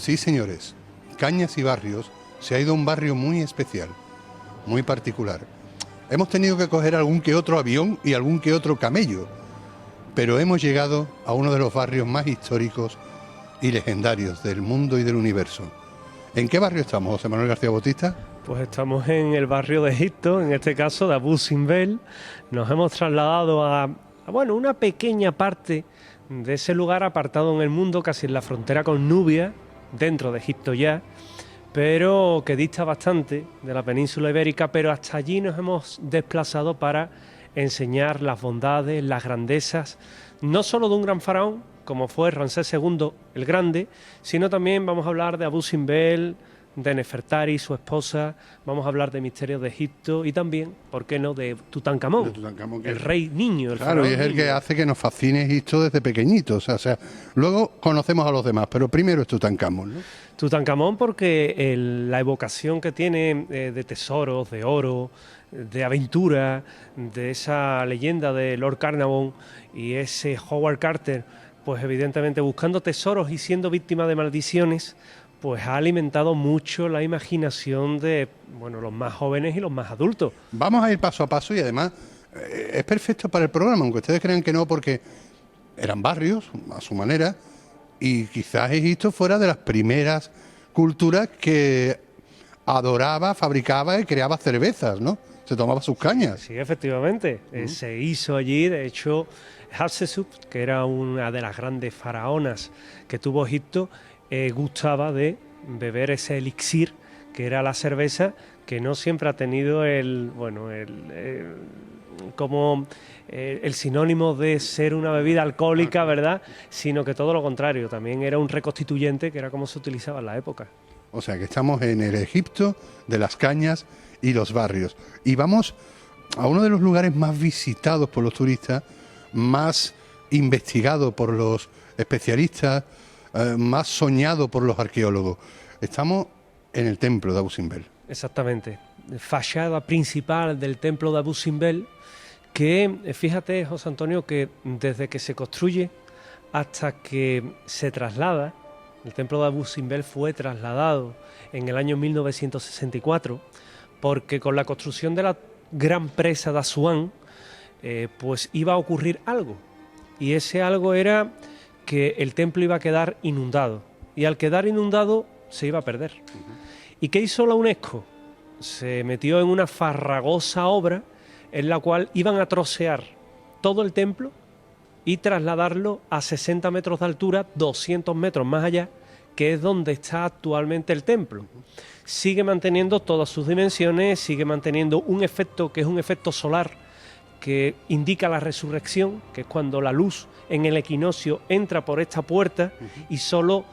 Sí, señores, Cañas y Barrios se ha ido a un barrio muy especial, muy particular. Hemos tenido que coger algún que otro avión y algún que otro camello, pero hemos llegado a uno de los barrios más históricos y legendarios del mundo y del universo. ¿En qué barrio estamos, José Manuel García Bautista? Pues estamos en el barrio de Egipto, en este caso de Abu Simbel. Nos hemos trasladado a una pequeña parte de ese lugar apartado en el mundo, casi en la frontera con Nubia, dentro de Egipto ya, pero que dista bastante de la península ibérica, pero hasta allí nos hemos desplazado para enseñar las bondades, las grandezas, no solo de un gran faraón, como fue Ramsés II el Grande, sino también vamos a hablar de Abu Simbel, de Nefertari, su esposa, vamos a hablar de misterios de Egipto y también, ¿por qué no?, de Tutankamón, el rey niño, el claro, y es el que hace que nos fascine Egipto desde pequeñitos. O sea, luego conocemos a los demás, pero primero es Tutankamón, ¿no? Tutankamón porque la evocación que tiene de tesoros, de oro, de aventura, de esa leyenda de Lord Carnarvon y ese Howard Carter, pues evidentemente buscando tesoros y siendo víctima de maldiciones, pues ha alimentado mucho la imaginación de los más jóvenes y los más adultos. Vamos a ir paso a paso y además es perfecto para el programa, aunque ustedes crean que no, porque eran barrios a su manera y quizás Egipto fuera de las primeras culturas que adoraba, fabricaba y creaba cervezas, ¿no? Se tomaba sus cañas. Sí, efectivamente. Se hizo allí, de hecho, Hatshepsut, que era una de las grandes faraonas que tuvo Egipto, gustaba de beber ese elixir que era la cerveza, que no siempre ha tenido el sinónimo de ser una bebida alcohólica, ¿verdad? Sino que todo lo contrario, también era un reconstituyente, que era como se utilizaba en la época. O sea que estamos en el Egipto de las cañas y los barrios. Y vamos a uno de los lugares más visitados por los turistas, más investigado por los especialistas, más soñado por los arqueólogos. Estamos en el templo de Abu Simbel. Exactamente. Fachada principal del templo de Abu Simbel, que fíjate, José Antonio, que desde que se construye hasta que se traslada, el templo de Abu Simbel fue trasladado en el año 1964, porque con la construcción de la gran presa de Asuán, pues iba a ocurrir algo. Y ese algo era que el templo iba a quedar inundado, y al quedar inundado se iba a perder. ¿Y qué hizo la UNESCO? Se metió en una farragosa obra en la cual iban a trocear todo el templo y trasladarlo a 60 metros de altura, 200 metros más allá, que es donde está actualmente el templo. Sigue manteniendo todas sus dimensiones, sigue manteniendo un efecto que es un efecto solar, que indica la resurrección, que es cuando la luz en el equinoccio entra por esta puerta y solo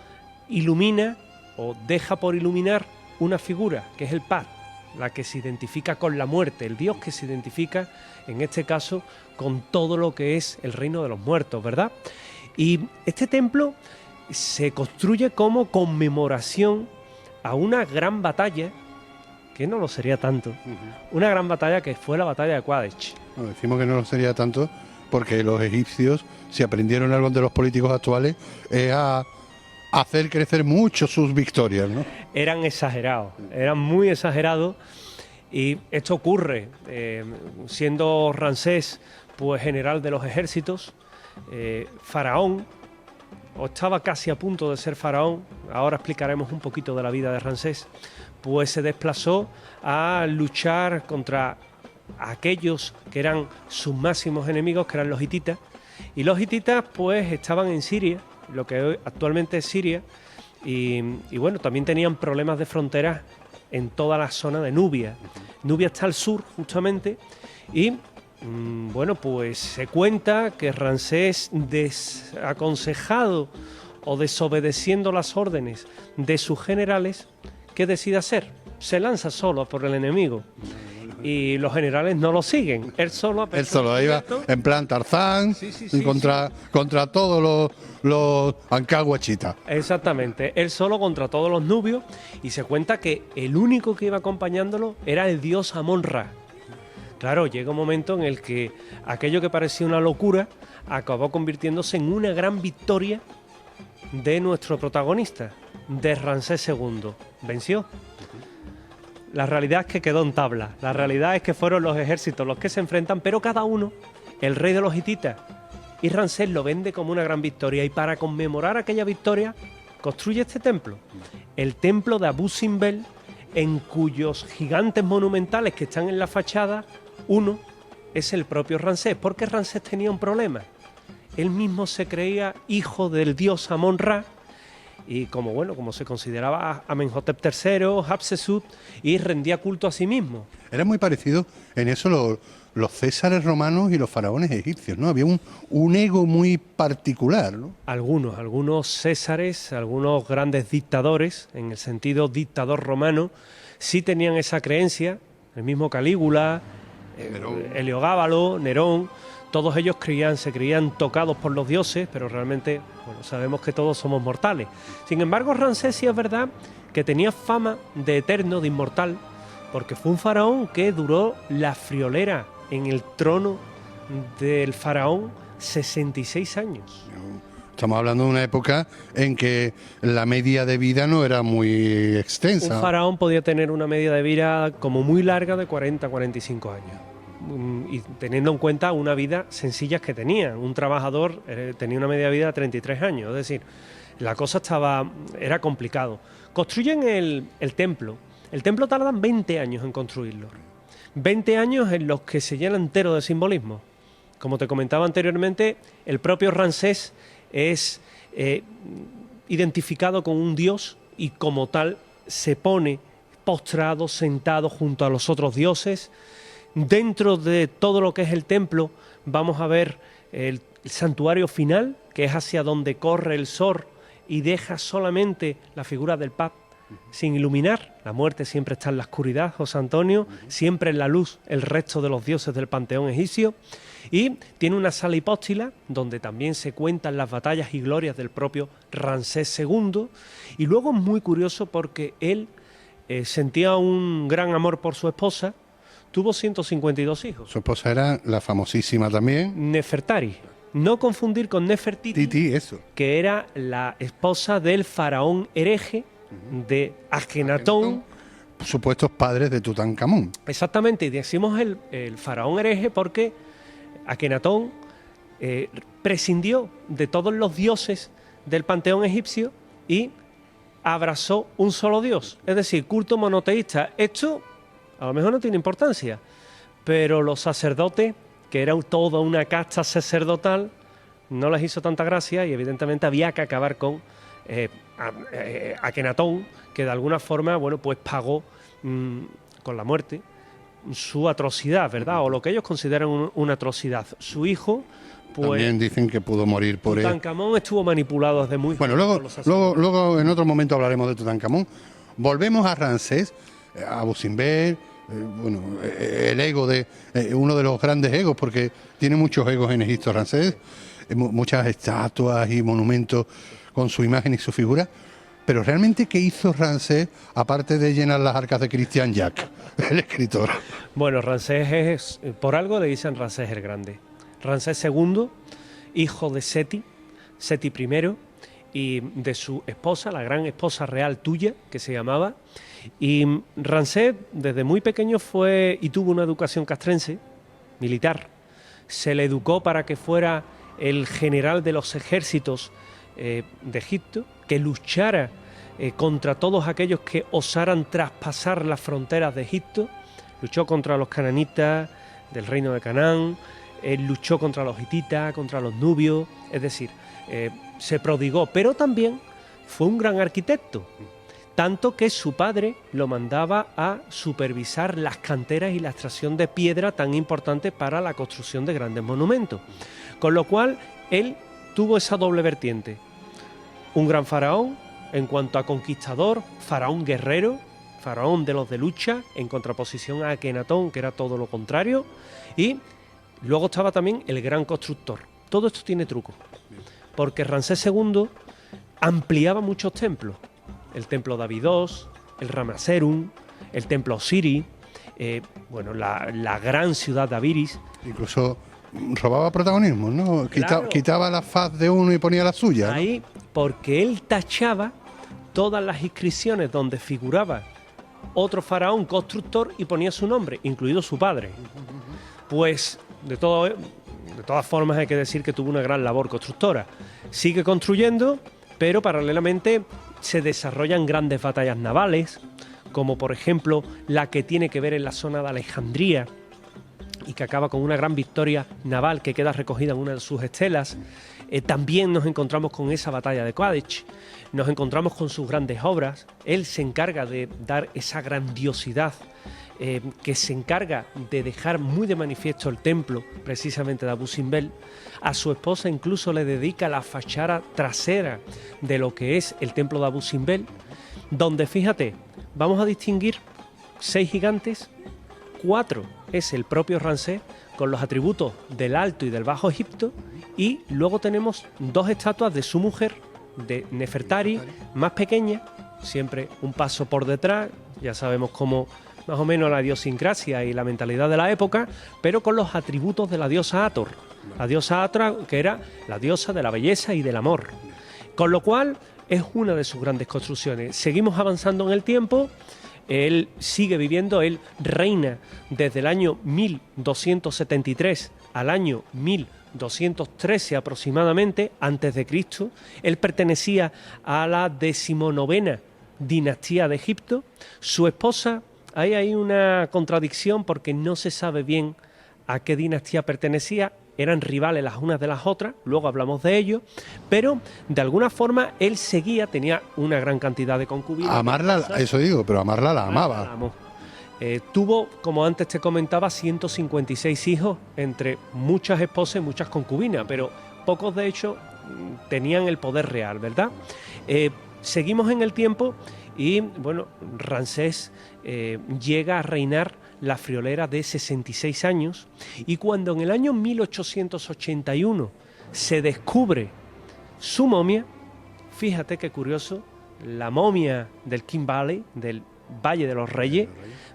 ilumina o deja por iluminar una figura, que es el Paz, la que se identifica con la muerte, el dios que se identifica, en este caso, con todo lo que es el reino de los muertos, ¿verdad? Y este templo se construye como conmemoración a una gran batalla, que no lo sería tanto, una gran batalla que fue la batalla de Qadesh. No, decimos que no lo sería tanto porque los egipcios, si aprendieron algo de los políticos actuales, es a hacer crecer mucho sus victorias, ¿no? Eran exagerados, eran muy exagerados, y esto ocurre siendo Ramsés pues general de los ejércitos, faraón, o estaba casi a punto de ser faraón, ahora explicaremos un poquito de la vida de Ramsés, pues se desplazó a luchar contra aquellos que eran sus máximos enemigos, que eran los hititas, y los hititas pues estaban en Siria, lo que hoy actualmente es Siria, y también tenían problemas de fronteras en toda la zona de Nubia. Nubia está al sur justamente, y pues se cuenta que Ramsés, desaconsejado o desobedeciendo las órdenes de sus generales, ¿qué decide hacer? Se lanza solo por el enemigo. Y los generales no lo siguen. Él solo ahí va en plan Tarzán, contra todos los ancahuachitas. Exactamente, él solo contra todos los nubios, y se cuenta que el único que iba acompañándolo era el dios Amon-Ra. Claro, llega un momento en el que aquello que parecía una locura acabó convirtiéndose en una gran victoria de nuestro protagonista, de Ramsés II. ¿Venció? La realidad es que quedó en tabla. La realidad es que fueron los ejércitos los que se enfrentan, pero cada uno, el rey de los hititas y Ramsés, lo vende como una gran victoria. Y para conmemorar aquella victoria, construye este templo. El templo de Abu Simbel, en cuyos gigantes monumentales que están en la fachada, uno es el propio Ramsés, porque Ramsés tenía un problema. Él mismo se creía hijo del dios Amon-Ra, y como se consideraba Amenhotep III, Hatshepsut, y rendía culto a sí mismo. Era muy parecido en eso los césares romanos y los faraones egipcios, ¿no? Había un ego muy particular, ¿no? Algunos césares, algunos grandes dictadores, en el sentido dictador romano, sí tenían esa creencia. El mismo Calígula, Heliogábalo, Nerón, todos ellos se creían tocados por los dioses, pero realmente, sabemos que todos somos mortales. Sin embargo, Ramsés sí es verdad que tenía fama de eterno, de inmortal, porque fue un faraón que duró la friolera en el trono del faraón 66 años. Estamos hablando de una época en que la media de vida no era muy extensa. Un faraón podía tener una media de vida como muy larga de 40-45 años. Y teniendo en cuenta una vida sencilla que tenía. Un trabajador tenía una media de vida de 33 años. Es decir, la cosa era complicado. Construyen el templo. El templo tardan 20 años en construirlo. 20 años en los que se llena entero de simbolismo. Como te comentaba anteriormente, el propio Ramsés es identificado con un dios y como tal se pone postrado, sentado junto a los otros dioses. Dentro de todo lo que es el templo vamos a ver el santuario final, que es hacia donde corre el sol y deja solamente la figura del Pap sin iluminar. La muerte siempre está en la oscuridad, José Antonio, siempre en la luz el resto de los dioses del panteón egipcio. Y tiene una sala hipóstila donde también se cuentan las batallas y glorias del propio Ramsés II. Y luego es muy curioso porque él sentía un gran amor por su esposa. Tuvo 152 hijos. Su esposa era la famosísima también Nefertari. No confundir con Nefertiti, eso, que era la esposa del faraón hereje de Akenatón. Supuestos padres de Tutankamón. Exactamente, y decimos el faraón hereje porque Akenatón prescindió de todos los dioses del panteón egipcio y abrazó un solo dios, es decir, culto monoteísta. Esto a lo mejor no tiene importancia, pero los sacerdotes, que era toda una casta sacerdotal, no les hizo tanta gracia y evidentemente había que acabar con Akenatón, que de alguna forma, pues pagó con la muerte su atrocidad, ¿verdad? O lo que ellos consideran una atrocidad. Su hijo, pues... También dicen que pudo morir por él. Tutankamón estuvo manipulado desde muy joven. Bueno, luego en otro momento hablaremos de Tutankamón. Volvemos a Ramsés, a Abu Simbel, el ego de uno de los grandes egos, porque tiene muchos egos en Egipto Ramsés, muchas estatuas y monumentos con su imagen y su figura. Pero realmente, ¿qué hizo Ramsés aparte de llenar las arcas de Christian Jack, el escritor? Bueno, Ramsés por algo le dicen Ramsés el Grande. Ramsés II, hijo de Seti I, y de su esposa, la gran esposa real Tuya, que se llamaba. Y Ramsés desde muy pequeño tuvo una educación castrense, militar. Se le educó para que fuera el general de los ejércitos de Egipto, que luchara contra todos aquellos que osaran traspasar las fronteras de Egipto. Luchó contra los cananitas del reino de Canaán, luchó contra los hititas, contra los nubios, es decir, se prodigó, pero también fue un gran arquitecto, tanto que su padre lo mandaba a supervisar las canteras y la extracción de piedra tan importantes para la construcción de grandes monumentos, con lo cual él tuvo esa doble vertiente. Un gran faraón en cuanto a conquistador, faraón guerrero, faraón de los de lucha, en contraposición a Akenatón, que era todo lo contrario, y luego estaba también el gran constructor. Todo esto tiene truco, porque Ramsés II ampliaba muchos templos. El templo de Abidos, el Ramaserum, el templo Osiris, la gran ciudad de Abiris. Incluso robaba protagonismo, ¿no? Claro. Quitaba la faz de uno y ponía la suya, ¿no? Ahí, porque él tachaba todas las inscripciones donde figuraba otro faraón constructor y ponía su nombre, incluido su padre. Pues de todas formas hay que decir que tuvo una gran labor constructora. Sigue construyendo, pero paralelamente se desarrollan grandes batallas navales, como por ejemplo la que tiene que ver en la zona de Alejandría y que acaba con una gran victoria naval que queda recogida en una de sus estelas. También nos encontramos con esa batalla de Qadesh, nos encontramos con sus grandes obras. Él se encarga de dar esa grandiosidad, que se encarga de dejar muy de manifiesto el templo, precisamente de Abu Simbel. A su esposa incluso le dedica la fachada trasera de lo que es el templo de Abu Simbel, donde, fíjate, vamos a distinguir 6 gigantes, 4 es el propio Ramsés, con los atributos del Alto y del Bajo Egipto, y luego tenemos 2 estatuas de su mujer, de Nefertari, más pequeña, siempre un paso por detrás, ya sabemos cómo más o menos la idiosincrasia y la mentalidad de la época, pero con los atributos de la diosa Hathor. La diosa Hathor, que era la diosa de la belleza y del amor. Con lo cual, es una de sus grandes construcciones. Seguimos avanzando en el tiempo. Él sigue viviendo, él reina desde el año 1273 al año 1213 aproximadamente, antes de Cristo. Él pertenecía a la 19ª dinastía de Egipto. Su esposa, ahí hay una contradicción porque no se sabe bien a qué dinastía pertenecía. Eran rivales las unas de las otras, luego hablamos de ello, pero de alguna forma él seguía, tenía una gran cantidad de concubinas. Amarla, eso digo, pero amarla la amaba. Tuvo, como antes te comentaba, 156 hijos, entre muchas esposas y muchas concubinas, pero pocos de ellos tenían el poder real, ¿verdad? Seguimos en el tiempo y, bueno, Ramsés llega a reinar la friolera de 66 años, y cuando en el año 1881 se descubre su momia, fíjate qué curioso, la momia del King Valley, del Valle de los Reyes,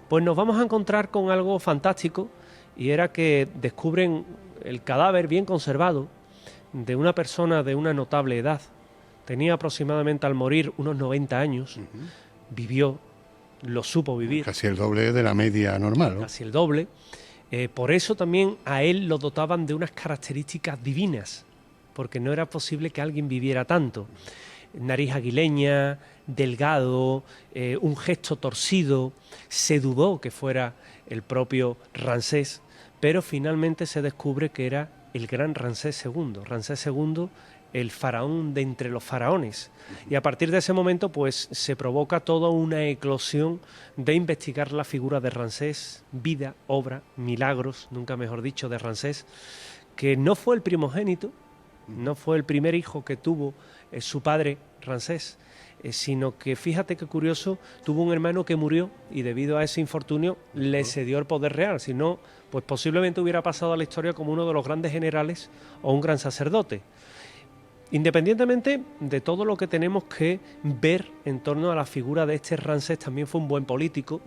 pues nos vamos a encontrar con algo fantástico, y era que descubren el cadáver bien conservado de una persona de una notable edad. Tenía aproximadamente al morir unos 90 años, vivió, lo supo vivir. Casi el doble de la media normal, ¿no? Casi el doble. Por eso también a él lo dotaban de unas características divinas, porque no era posible que alguien viviera tanto. Nariz aguileña, delgado, un gesto torcido. Se dudó que fuera el propio Ramsés, pero finalmente se descubre que era el gran Ramsés II. Ramsés II, el faraón de entre los faraones. Y a partir de ese momento pues se provoca toda una eclosión de investigar la figura de Ramsés, vida, obra, milagros, nunca mejor dicho, de Ramsés, que no fue el primogénito, no fue el primer hijo que tuvo su padre Ramsés, sino que, fíjate qué curioso, tuvo un hermano que murió y debido a ese infortunio le cedió el poder real. Si no, pues posiblemente hubiera pasado a la historia como uno de los grandes generales o un gran sacerdote. Independientemente de todo lo que tenemos que ver en torno a la figura de este Ramsés, también fue un buen político,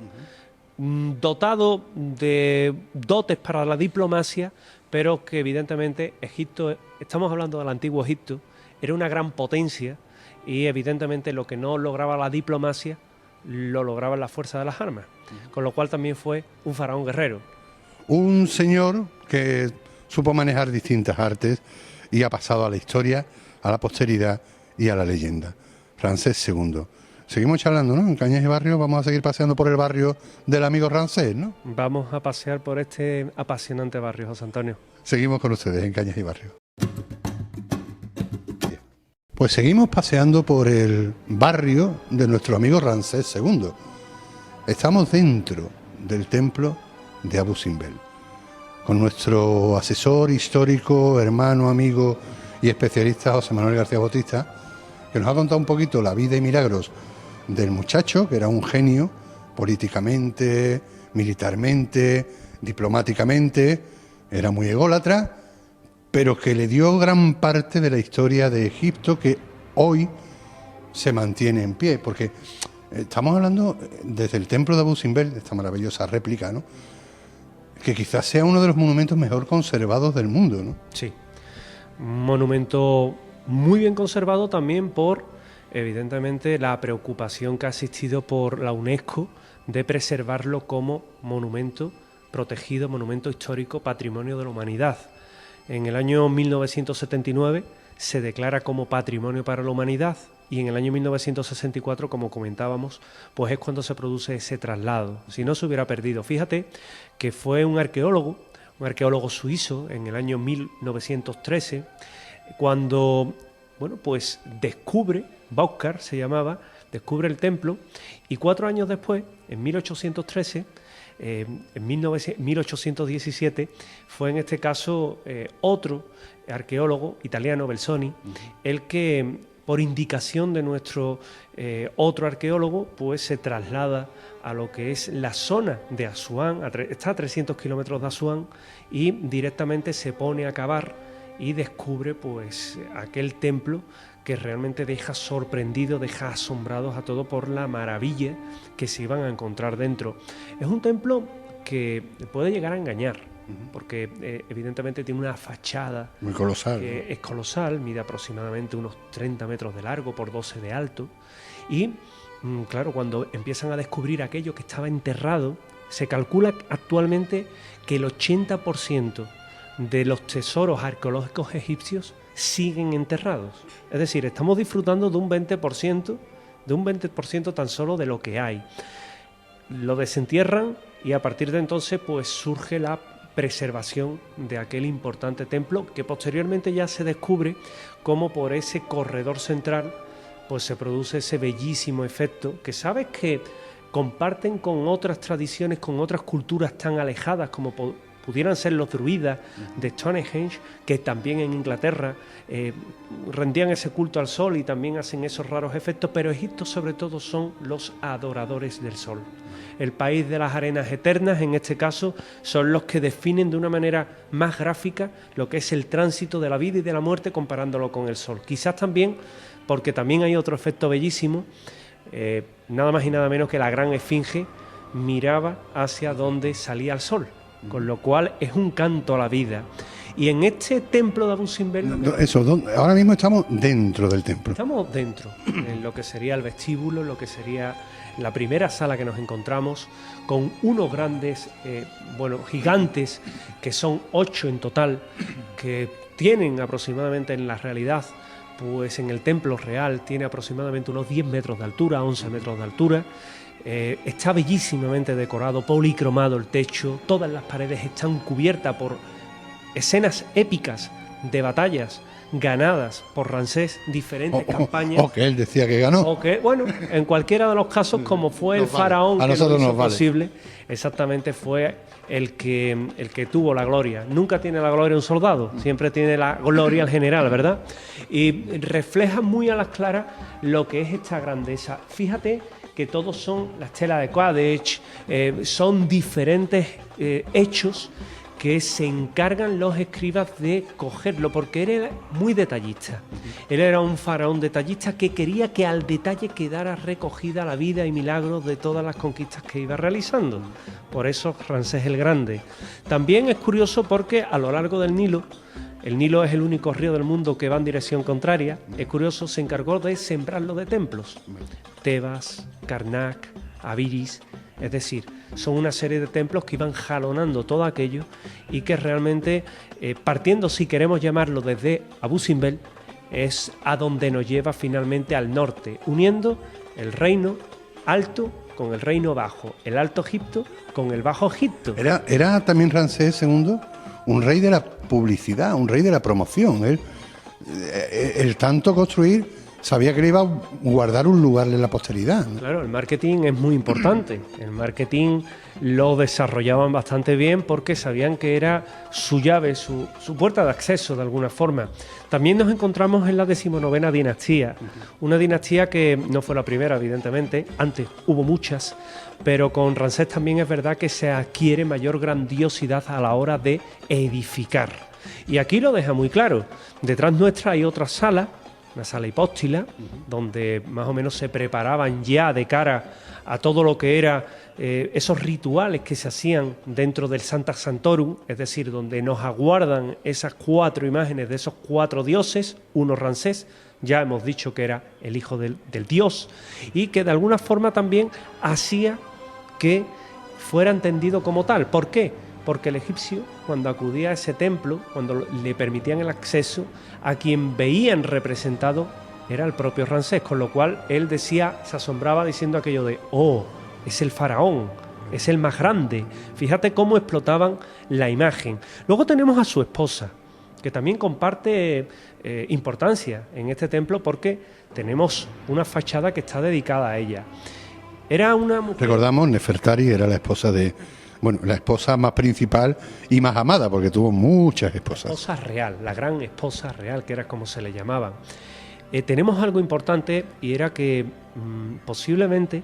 dotado de dotes para la diplomacia, pero que evidentemente Egipto, estamos hablando del antiguo Egipto, era una gran potencia y evidentemente lo que no lograba la diplomacia lo lograba la fuerza de las armas, con lo cual también fue un faraón guerrero. Un señor que supo manejar distintas artes y ha pasado a la historia, a la posteridad y a la leyenda. Ramsés II. Seguimos charlando, ¿no? En Cañas y Barrios vamos a seguir paseando por el barrio del amigo Ramsés, ¿no? Vamos a pasear por este apasionante barrio, José Antonio. Seguimos con ustedes en Cañas y Barrios. Pues seguimos paseando por el barrio de nuestro amigo Ramsés II. Estamos dentro del templo de Abu Simbel, con nuestro asesor histórico, hermano, amigo y especialista José Manuel García Bautista, que nos ha contado un poquito la vida y milagros del muchacho, que era un genio políticamente, militarmente, diplomáticamente, era muy ególatra, pero que le dio gran parte de la historia de Egipto que hoy se mantiene en pie, porque estamos hablando desde el templo de Abu Simbel, de esta maravillosa réplica, ¿no?, que quizás sea uno de los monumentos mejor conservados del mundo, ¿no? Sí, un monumento muy bien conservado también por evidentemente, la preocupación que ha existido por la UNESCO de preservarlo como monumento protegido, monumento histórico, patrimonio de la humanidad. En el año 1979 se declara como patrimonio para la humanidad y en el año 1964, como comentábamos, pues es cuando se produce ese traslado. Si no, se hubiera perdido. Fíjate que fue un arqueólogo suizo, en el año 1913, cuando, bueno, pues descubre, Baucar se llamaba, descubre el templo, y 4 años después, en 1813, en 1817, fue en este caso otro arqueólogo italiano, Belzoni, el que, por indicación de nuestro otro arqueólogo, pues se traslada a lo que es la zona de Asuán, está a 300 kilómetros de Asuán, y directamente se pone a cavar y descubre pues aquel templo que realmente deja sorprendido, deja asombrados a todos por la maravilla que se iban a encontrar dentro. Es un templo que puede llegar a engañar, porque evidentemente tiene una fachada muy colosal, que ¿no? es colosal, mide aproximadamente unos 30 metros de largo por 12 de alto, y claro, cuando empiezan a descubrir aquello que estaba enterrado, se calcula actualmente que el 80% de los tesoros arqueológicos egipcios siguen enterrados. Es decir, estamos disfrutando de un 20% tan solo de lo que hay. Lo desentierran y a partir de entonces pues surge la preservación de aquel importante templo, que posteriormente ya se descubre cómo por ese corredor central pues se produce ese bellísimo efecto que sabes que comparten con otras tradiciones, con otras culturas tan alejadas como pudieran ser los druidas de Stonehenge, que también en Inglaterra rendían ese culto al sol y también hacen esos raros efectos, pero Egipto sobre todo son los adoradores del sol. El país de las arenas eternas, en este caso, son los que definen de una manera más gráfica lo que es el tránsito de la vida y de la muerte comparándolo con el sol. Quizás también, porque también hay otro efecto bellísimo, nada más y nada menos que la gran esfinge miraba hacia donde salía el sol, con lo cual es un canto a la vida. Y en este templo de Abu Simbel... Ahora mismo estamos dentro del templo. Estamos dentro, en lo que sería el vestíbulo, lo que sería la primera sala que nos encontramos, con unos grandes, gigantes, que son 8 en total, que tienen aproximadamente en la realidad, pues en el templo real tiene aproximadamente unos 10 metros de altura, 11 metros de altura. Está bellísimamente decorado, policromado el techo, todas las paredes están cubiertas por escenas épicas de batallas ganadas por Ramsés, diferentes campañas. O que él decía que ganó. O que, bueno, en cualquiera de los casos, como fue el faraón a que nosotros lo hizo nos vale. posible, exactamente fue el que tuvo la gloria. Nunca tiene la gloria un soldado, siempre tiene la gloria el general, ¿verdad? Y refleja muy a las claras lo que es esta grandeza. Fíjate que todos son las telas de Qadesh, son diferentes hechos que se encargan los escribas de cogerlo, porque él era muy detallista. Él era un faraón detallista que quería que al detalle quedara recogida la vida y milagros de todas las conquistas que iba realizando. Por eso Ramsés el Grande. También es curioso porque a lo largo del Nilo, el Nilo es el único río del mundo que va en dirección contraria, es curioso, se encargó de sembrarlo de templos. Tebas, Karnak, Abiris, es decir, son una serie de templos que iban jalonando todo aquello y que realmente, partiendo, si queremos llamarlo, desde Abu Simbel, es a donde nos lleva finalmente al norte, uniendo el reino alto con el reino bajo, el Alto Egipto con el Bajo Egipto. Era también Ramsés II un rey de la publicidad, un rey de la promoción. El tanto construir, sabía que le iba a guardar un lugar en la posteridad, ¿no? Claro, el marketing es muy importante. El marketing lo desarrollaban bastante bien porque sabían que era su llave, su puerta de acceso de alguna forma. También nos encontramos en la 19ª dinastía, una dinastía que no fue la primera, evidentemente, antes hubo muchas, pero con Ramsés también es verdad que se adquiere mayor grandiosidad a la hora de edificar. Y aquí lo deja muy claro. Detrás nuestra hay otra sala, una sala hipóstila, donde más o menos se preparaban ya de cara a todo lo que era esos rituales que se hacían dentro del Sancta Sanctorum, es decir, donde nos aguardan esas 4 imágenes de esos 4 dioses, uno Ramsés, ya hemos dicho que era el hijo del dios, y que de alguna forma también hacía que fuera entendido como tal. ¿Por qué? Porque el egipcio, cuando acudía a ese templo, cuando le permitían el acceso, a quien veían representado era el propio Ramsés, con lo cual él decía, se asombraba diciendo aquello de, oh, es el faraón, es el más grande. Fíjate cómo explotaban la imagen. Luego tenemos a su esposa, que también comparte importancia en este templo porque tenemos una fachada que está dedicada a ella. Era una mujer... Recordamos, Nefertari era la esposa de... Bueno, la esposa más principal y más amada, porque tuvo muchas esposas. La esposa real, la gran esposa real, que era como se le llamaban. Tenemos algo importante, y era que posiblemente,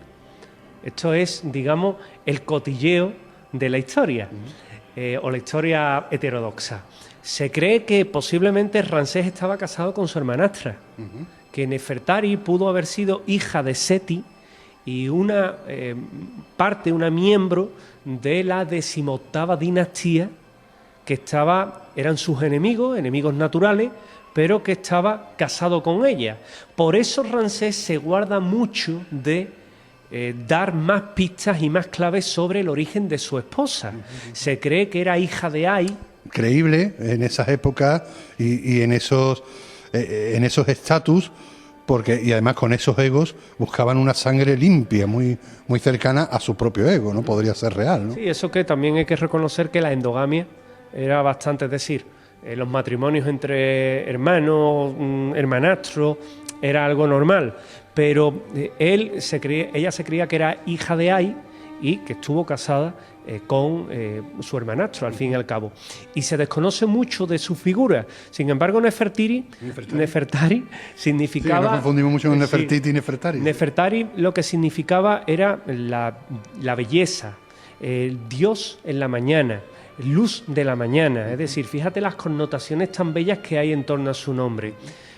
esto es, digamos, el cotilleo de la historia, o la historia heterodoxa. Se cree que posiblemente Ramsés estaba casado con su hermanastra, que Nefertari pudo haber sido hija de Seti, y una miembro de la 18ª dinastía, que eran sus enemigos naturales, pero que estaba casado con ella. Por eso Ramsés se guarda mucho de dar más pistas y más claves sobre el origen de su esposa. Se cree que era hija de Ai. Creíble en esas épocas y en esos estatus, y además con esos egos buscaban una sangre limpia, muy, muy cercana a su propio ego, ¿no? Podría ser real, ¿no? Sí, eso que también hay que reconocer que la endogamia era bastante, es decir, los matrimonios entre hermanos, hermanastros, era algo normal, pero ella se creía que era hija de Ai y que estuvo casada con su hermanastro, al fin y al cabo. Y se desconoce mucho de su figura. Sin embargo, Nefertari significaba... Sí, nos confundimos mucho con Nefertiti y Nefertari. Nefertari lo que significaba era la belleza, el dios en la mañana, luz de la mañana. Es decir, fíjate las connotaciones tan bellas que hay en torno a su nombre.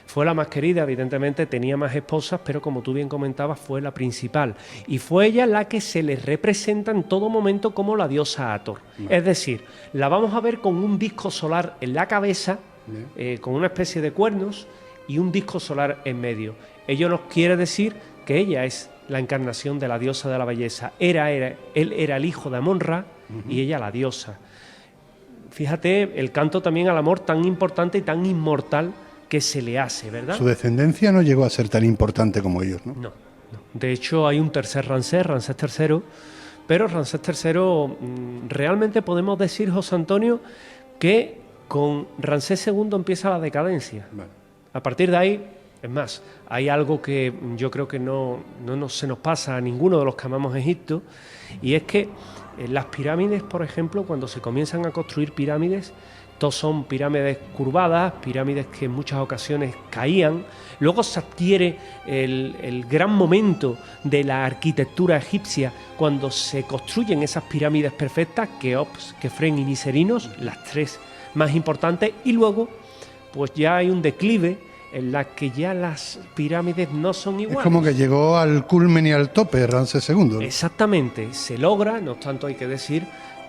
Fue la más querida, evidentemente tenía más esposas, pero como tú bien comentabas, fue la principal. Y fue ella la que se le representa en todo momento como la diosa Hathor. Es decir, la vamos a ver con un disco solar en la cabeza, con una especie de cuernos y un disco solar en medio. Ello nos quiere decir que ella es la encarnación de la diosa de la belleza. Él era el hijo de Amon-Ra y ella la diosa. Fíjate el canto también al amor tan importante y tan inmortal que se le hace, ¿verdad? Su descendencia no llegó a ser tan importante como ellos, ¿no? No. De hecho, hay un tercer Ramsés, Ramsés III, pero Ramsés III realmente podemos decir, José Antonio, que con Ramsés II empieza la decadencia. Vale. A partir de ahí, es más, hay algo que yo creo que no se nos pasa a ninguno de los que amamos Egipto, y es que las pirámides, por ejemplo, cuando se comienzan a construir pirámides, todos son pirámides curvadas, pirámides que en muchas ocasiones caían. Luego se adquiere el gran momento de la arquitectura egipcia cuando se construyen esas pirámides perfectas, Keops, Kefren y Miserinos, las tres más importantes, y luego pues ya hay un declive en la que ya las pirámides no son iguales. Es como que llegó al culmen y al tope Ramsés II, ¿no? Exactamente, se logra, no obstante hay que decir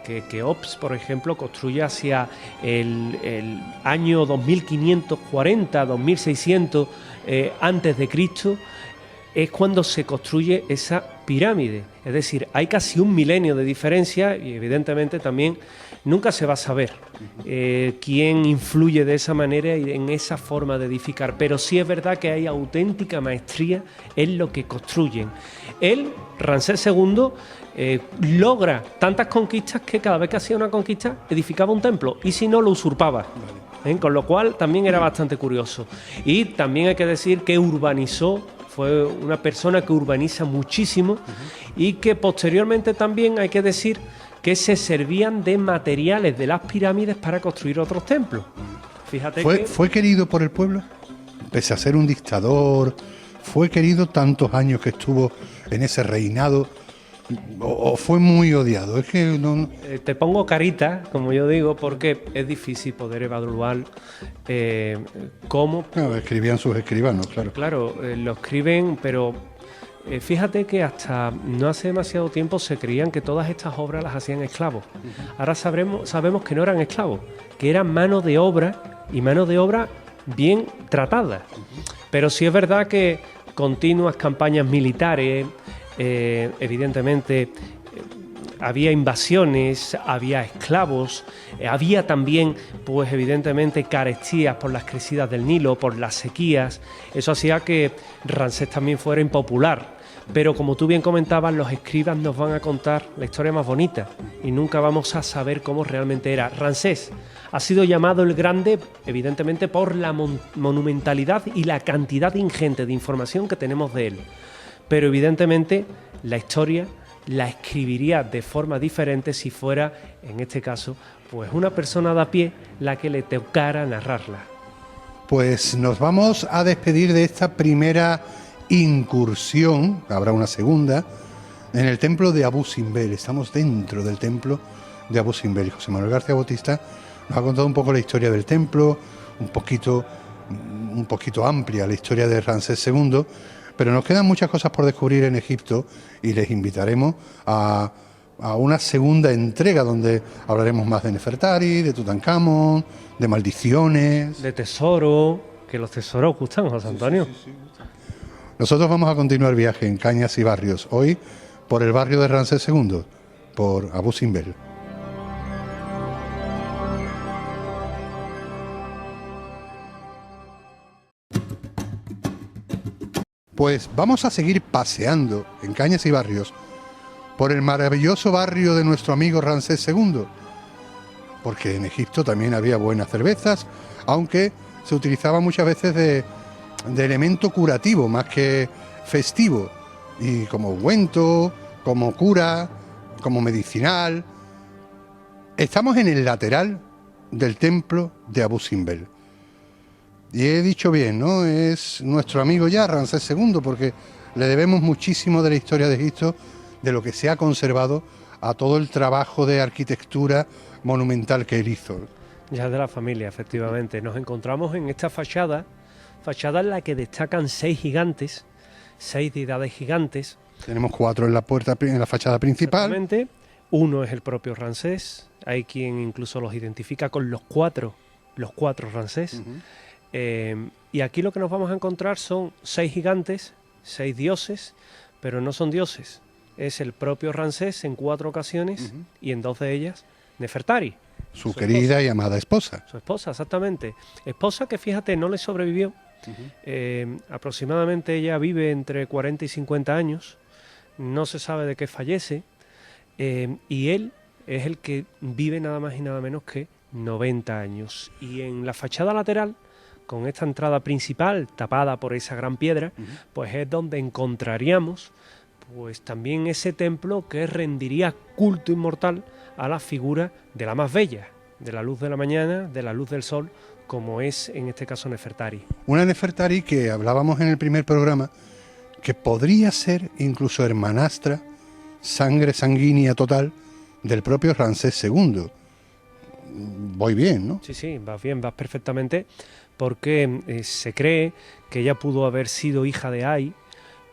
que Keops, por ejemplo, construye hacia el año 2540, 2600 antes de Cristo, es cuando se construye esa pirámide. Es decir, hay casi un milenio de diferencia y evidentemente también nunca se va a saber quién influye de esa manera y en esa forma de edificar, pero sí es verdad que hay auténtica maestría en lo que construyen. Él, Ramsés II, logra tantas conquistas que cada vez que hacía una conquista edificaba un templo y si no lo usurpaba. Con lo cual también era bastante curioso. Y también hay que decir que urbanizó, fue una persona que urbaniza muchísimo y que posteriormente también hay que decir que se servían de materiales de las pirámides para construir otros templos. Fíjate ¿Fue querido por el pueblo? Pese a ser un dictador, ¿fue querido tantos años que estuvo en ese reinado? ¿O fue muy odiado? Es que no... Te pongo carita, como yo digo, porque es difícil poder evaluar cómo... Claro, escribían sus escribanos, claro. Claro, lo escriben, pero fíjate que hasta no hace demasiado tiempo se creían que todas estas obras las hacían esclavos. Ahora sabemos que no eran esclavos, que eran mano de obra y mano de obra bien tratada. Pero sí es verdad que continuas campañas militares, evidentemente había invasiones, había esclavos, había también, pues evidentemente, carestías por las crecidas del Nilo, por las sequías. Eso hacía que Ramsés también fuera impopular. Pero como tú bien comentabas, los escribas nos van a contar la historia más bonita y nunca vamos a saber cómo realmente era. Ramsés ha sido llamado el Grande, evidentemente, por la monumentalidad y la cantidad ingente de información que tenemos de él. Pero evidentemente la historia la escribiría de forma diferente si fuera, en este caso, pues una persona de a pie la que le tocara narrarla. Pues nos vamos a despedir de esta primera incursión, habrá una segunda, en el templo de Abu Simbel. Estamos dentro del templo de Abu Simbel. José Manuel García Bautista nos ha contado un poco la historia del templo, un poquito amplia la historia de Ramsés II, pero nos quedan muchas cosas por descubrir en Egipto y les invitaremos a una segunda entrega donde hablaremos más de Nefertari, de Tutankamón, de maldiciones, de tesoro, que los tesoros gustan, José Antonio. Sí. Nosotros vamos a continuar viaje en Cañas y Barrios, hoy por el barrio de Ramsés II, por Abu Simbel. Pues vamos a seguir paseando en Cañas y Barrios por el maravilloso barrio de nuestro amigo Ramsés II, porque en Egipto también había buenas cervezas, aunque se utilizaba muchas veces de elemento curativo más que festivo, y como ungüento, como cura, como medicinal. Estamos en el lateral del templo de Abu Simbel. Y he dicho bien, ¿no? Es nuestro amigo ya, Ramsés II, porque le debemos muchísimo de la historia de Egipto, de lo que se ha conservado, a todo el trabajo de arquitectura monumental que él hizo. Ya de la familia, efectivamente. Nos encontramos en esta fachada en la que destacan 6 gigantes, 6 deidades gigantes. Tenemos 4 en la puerta, en la fachada principal. Exactamente. Uno es el propio Ramsés. Hay quien incluso los identifica con los cuatro Ramsés. Y aquí lo que nos vamos a encontrar son 6 gigantes, 6 dioses, pero no son dioses. Es el propio Ramsés en 4 ocasiones y en 2 de ellas Nefertari. Su querida y amada esposa. Su esposa, exactamente. Esposa que, fíjate, no le sobrevivió. Aproximadamente ella vive entre 40 y 50 años. No se sabe de qué fallece. Y él es el que vive nada más y nada menos que 90 años. Y en la fachada lateral, con esta entrada principal tapada por esa gran piedra, pues es donde encontraríamos pues también ese templo que rendiría culto inmortal a la figura de la más bella, de la luz de la mañana, de la luz del sol, como es en este caso Nefertari. Una Nefertari que hablábamos en el primer programa, que podría ser incluso hermanastra, sangre sanguínea total, del propio Ramsés II. Voy bien, ¿no? Sí, vas bien, vas perfectamente, porque se cree que ella pudo haber sido hija de Ay,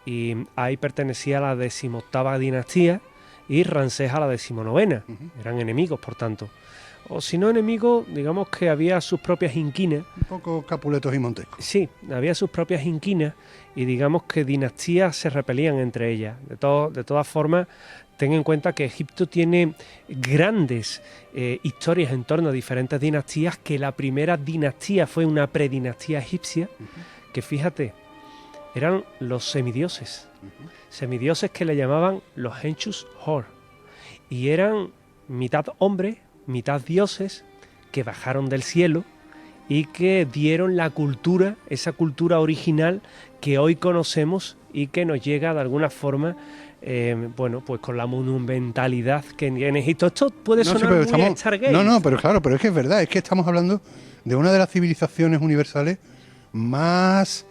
y Ay pertenecía a la 18ª dinastía y Ramsés a la 19ª. Eran enemigos, por tanto. O si no enemigos, digamos que había sus propias inquinas. Un poco Capuletos y Montescos. Sí, había sus propias inquinas y digamos que dinastías se repelían entre ellas. De todas formas, ten en cuenta que Egipto tiene grandes historias en torno a diferentes dinastías, que la primera dinastía fue una predinastía egipcia, que fíjate, eran los semidioses. Semidioses que le llamaban los Henchus Hor. Y eran mitad hombres, mitad dioses, que bajaron del cielo y que dieron la cultura, esa cultura original que hoy conocemos y que nos llega de alguna forma, pues con la monumentalidad que en Egipto. Esto puede sonar muy Stargate. No, pero claro, pero es que es verdad, es que estamos hablando de una de las civilizaciones universales más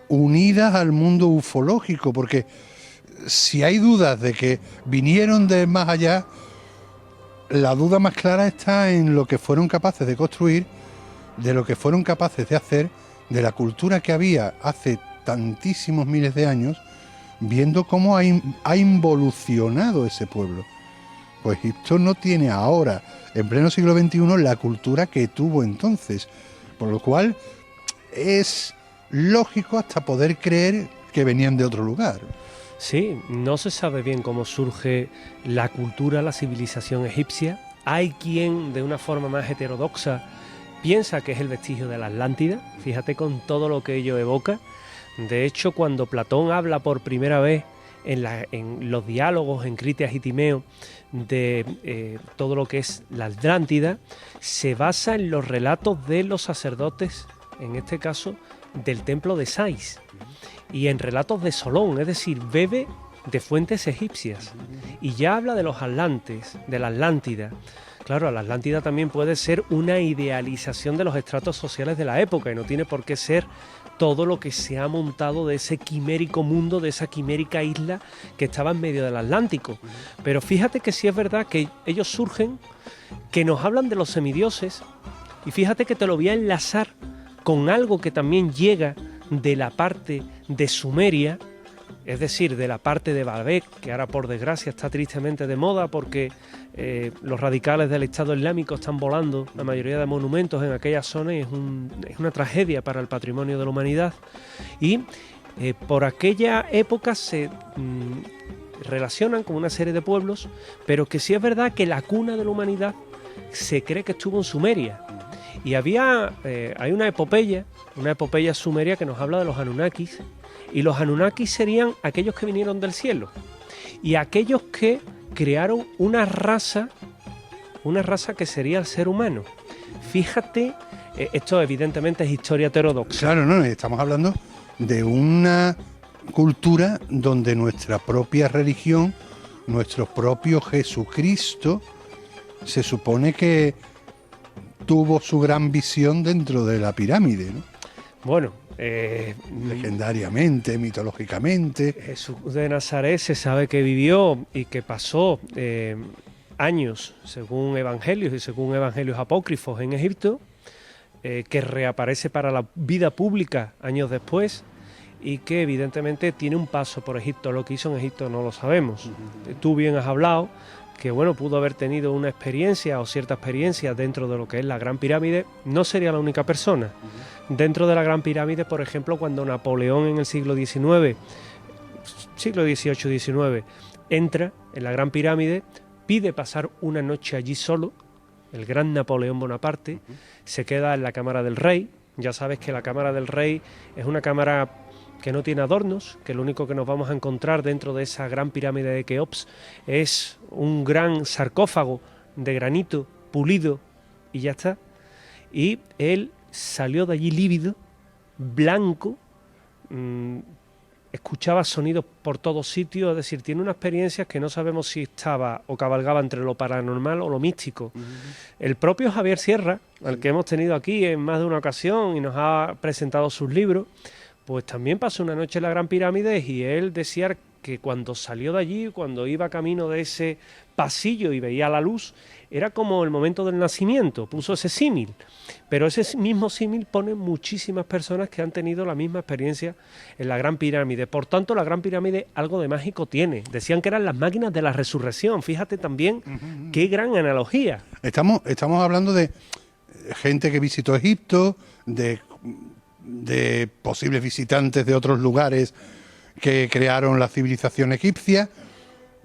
unidas al mundo ufológico, porque si hay dudas de que vinieron de más allá, la duda más clara está en lo que fueron capaces de construir, de lo que fueron capaces de hacer, de la cultura que había hace tantísimos miles de años, viendo cómo ha involucionado ese pueblo. Pues Egipto no tiene ahora, en pleno siglo XXI, la cultura que tuvo entonces, por lo cual es lógico hasta poder creer que venían de otro lugar. Sí, no se sabe bien cómo surge la cultura, la civilización egipcia. Hay quien, de una forma más heterodoxa, piensa que es el vestigio de la Atlántida, fíjate con todo lo que ello evoca. De hecho, cuando Platón habla por primera vez en los diálogos, en Critias y Timeo, de todo lo que es la Atlántida, se basa en los relatos de los sacerdotes, en este caso del templo de Sais, y en relatos de Solón, es decir, bebe de fuentes egipcias, y ya habla de los atlantes, de la Atlántida. Claro, la Atlántida también puede ser una idealización de los estratos sociales de la época, y no tiene por qué ser todo lo que se ha montado de ese quimérico mundo, de esa quimérica isla que estaba en medio del Atlántico. Pero fíjate que sí es verdad que ellos surgen, que nos hablan de los semidioses, y fíjate que te lo voy a enlazar con algo que también llega de la parte de Sumeria, es decir, de la parte de Baalbek, que ahora por desgracia está tristemente de moda porque los radicales del Estado Islámico están volando la mayoría de monumentos en aquella zona y es una tragedia para el patrimonio de la humanidad. Y por aquella época se relacionan con una serie de pueblos, pero que sí es verdad que la cuna de la humanidad se cree que estuvo en Sumeria. Y hay una epopeya sumeria que nos habla de los Anunnakis, y los Anunnakis serían aquellos que vinieron del cielo y aquellos que crearon una raza que sería el ser humano. Fíjate, esto evidentemente es historia heterodoxa. Claro, no, estamos hablando de una cultura donde nuestra propia religión, nuestro propio Jesucristo, se supone que tuvo su gran visión dentro de la pirámide, ¿no? Bueno, legendariamente, mitológicamente. Jesús de Nazaret se sabe que vivió y que pasó años, según evangelios y según evangelios apócrifos, en Egipto, que reaparece para la vida pública años después y que evidentemente tiene un paso por Egipto. Lo que hizo en Egipto no lo sabemos. Tú bien has hablado que bueno, pudo haber tenido una experiencia o cierta experiencia dentro de lo que es la Gran Pirámide. No sería la única persona. Dentro de la Gran Pirámide, por ejemplo, cuando Napoleón en el siglo XVIII, siglo XVIII-XIX, entra en la Gran Pirámide, pide pasar una noche allí solo, el gran Napoleón Bonaparte, se queda en la Cámara del Rey. Ya sabes que la Cámara del Rey es una cámara que no tiene adornos, que lo único que nos vamos a encontrar dentro de esa gran pirámide de Keops es un gran sarcófago de granito pulido y ya está. Y él salió de allí lívido, blanco, escuchaba sonidos por todos sitios, es decir, tiene una experiencia que no sabemos si estaba o cabalgaba entre lo paranormal o lo místico. El propio Javier Sierra, al que hemos tenido aquí en más de una ocasión y nos ha presentado sus libros, pues también pasó una noche en la Gran Pirámide y él decía que cuando salió de allí, cuando iba camino de ese pasillo y veía la luz, era como el momento del nacimiento, puso ese símil. Pero ese mismo símil pone muchísimas personas que han tenido la misma experiencia en la Gran Pirámide. Por tanto, la Gran Pirámide algo de mágico tiene. Decían que eran las máquinas de la resurrección. Fíjate también qué gran analogía. Estamos hablando de gente que visitó Egipto, de posibles visitantes de otros lugares que crearon la civilización egipcia,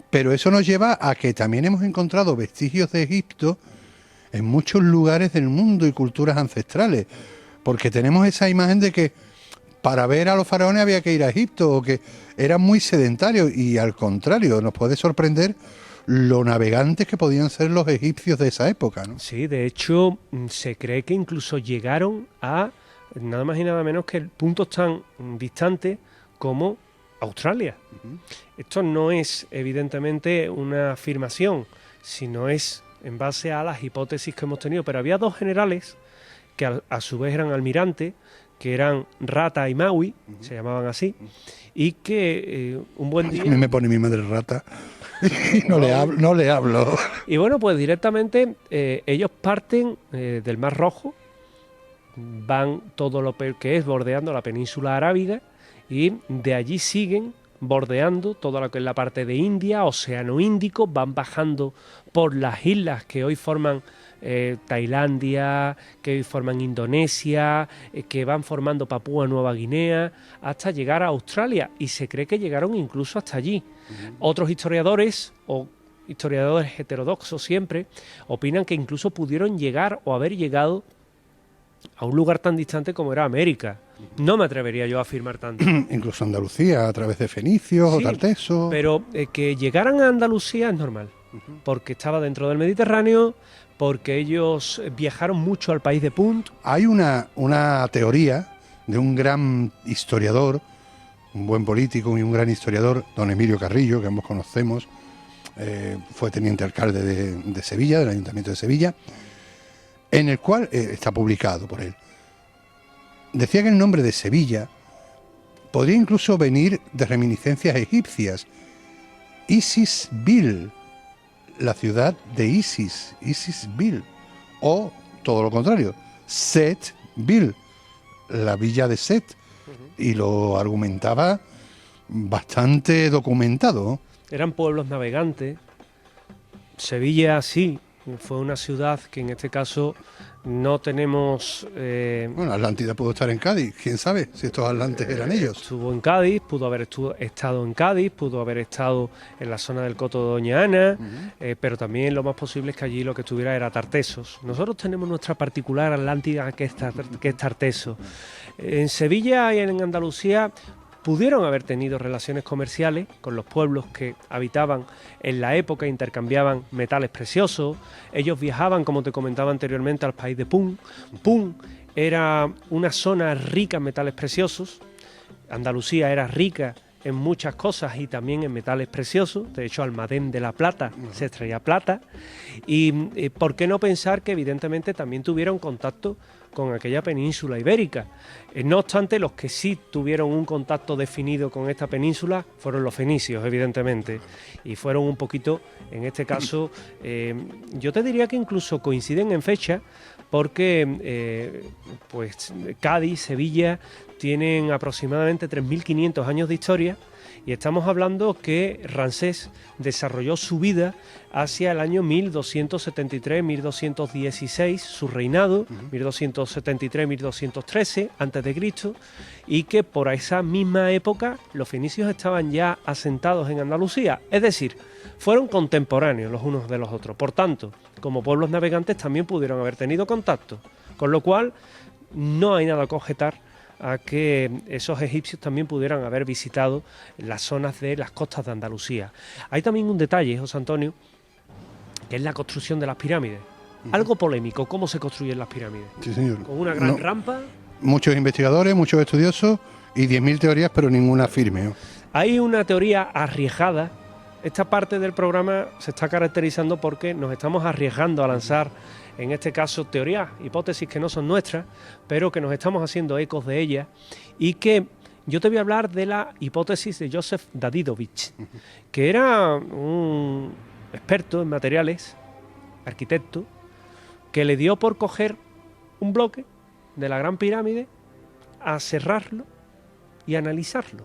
pero eso nos lleva a que también hemos encontrado vestigios de Egipto en muchos lugares del mundo y culturas ancestrales, porque tenemos esa imagen de que para ver a los faraones había que ir a Egipto, o que eran muy sedentarios, y al contrario, nos puede sorprender lo navegantes que podían ser los egipcios de esa época, ¿no? Sí, de hecho, se cree que incluso llegaron a nada más y nada menos que puntos tan distantes como Australia. Esto no es evidentemente una afirmación, sino es en base a las hipótesis que hemos tenido. Pero había dos generales que a su vez eran almirantes, que eran Rata y Maui, se llamaban así, y que un buen día... A mí me pone mi madre Rata y no le hablo. Y bueno, pues directamente ellos parten del Mar Rojo, van todo lo que es bordeando la península arábiga y de allí siguen bordeando toda lo que es la parte de India, Océano Índico, van bajando por las islas que hoy forman Tailandia, que hoy forman Indonesia, que van formando Papúa Nueva Guinea, hasta llegar a Australia, y se cree que llegaron incluso hasta allí. Otros historiadores, o historiadores heterodoxos siempre, opinan que incluso pudieron llegar o haber llegado a un lugar tan distante como era América. No me atrevería yo a afirmar tanto. Incluso Andalucía, a través de fenicios o Sí, tartesos. pero que llegaran a Andalucía es normal, porque estaba dentro del Mediterráneo, porque ellos viajaron mucho al país de Punt. Hay una teoría de un gran historiador, un buen político y un gran historiador, don Emilio Carrillo, que ambos conocemos, fue teniente alcalde de Sevilla, del Ayuntamiento de Sevilla, en el cual está publicado por él. Decía que el nombre de Sevilla podría incluso venir de reminiscencias egipcias. Isisville, la ciudad de Isis, Isisville, o todo lo contrario, Setville, la villa de Set, y lo argumentaba bastante documentado. Eran pueblos navegantes. Sevilla sí, fue una ciudad que en este caso no tenemos... Bueno, Atlántida pudo estar en Cádiz, quién sabe si estos atlantes eran ellos. Estuvo en Cádiz, pudo haber estado en Cádiz, pudo haber estado en la zona del Coto de Doña Ana, pero también lo más posible es que allí lo que estuviera era Tartesos. Nosotros tenemos nuestra particular Atlántida que es Tarteso. En Sevilla y en Andalucía pudieron haber tenido relaciones comerciales con los pueblos que habitaban en la época, intercambiaban metales preciosos. Ellos viajaban, como te comentaba anteriormente, al país de Punt. Punt era una zona rica en metales preciosos. Andalucía era rica en muchas cosas y también en metales preciosos. De hecho, Almadén de la Plata se extraía plata. Y ¿por qué no pensar que evidentemente también tuvieron contacto con aquella península ibérica? No obstante, los que sí tuvieron un contacto definido con esta península fueron los fenicios, evidentemente, y fueron un poquito, en este caso, yo te diría que incluso coinciden en fecha, porque pues Cádiz, Sevilla, tienen aproximadamente 3.500 años de historia, y estamos hablando que Ramsés desarrolló su vida hacia el año 1273-1216, su reinado, 1273-1213 a.C., y que por esa misma época los fenicios estaban ya asentados en Andalucía, es decir, fueron contemporáneos los unos de los otros. Por tanto, como pueblos navegantes también pudieron haber tenido contacto, con lo cual no hay nada que objetar a que esos egipcios también pudieran haber visitado las zonas de las costas de Andalucía. Hay también un detalle, José Antonio, que es la construcción de las pirámides. Algo polémico, ¿cómo se construyen las pirámides? Sí, señor. ¿Con una gran rampa? Muchos investigadores, muchos estudiosos y 10.000 teorías, pero ninguna firme. Hay una teoría arriesgada. Esta parte del programa se está caracterizando porque nos estamos arriesgando a lanzar, en este caso, teorías, hipótesis que no son nuestras, pero que nos estamos haciendo ecos de ellas, y que yo te voy a hablar de la hipótesis de Joseph Dadidovich, que era un experto en materiales, arquitecto, que le dio por coger un bloque de la Gran Pirámide, a cerrarlo y analizarlo.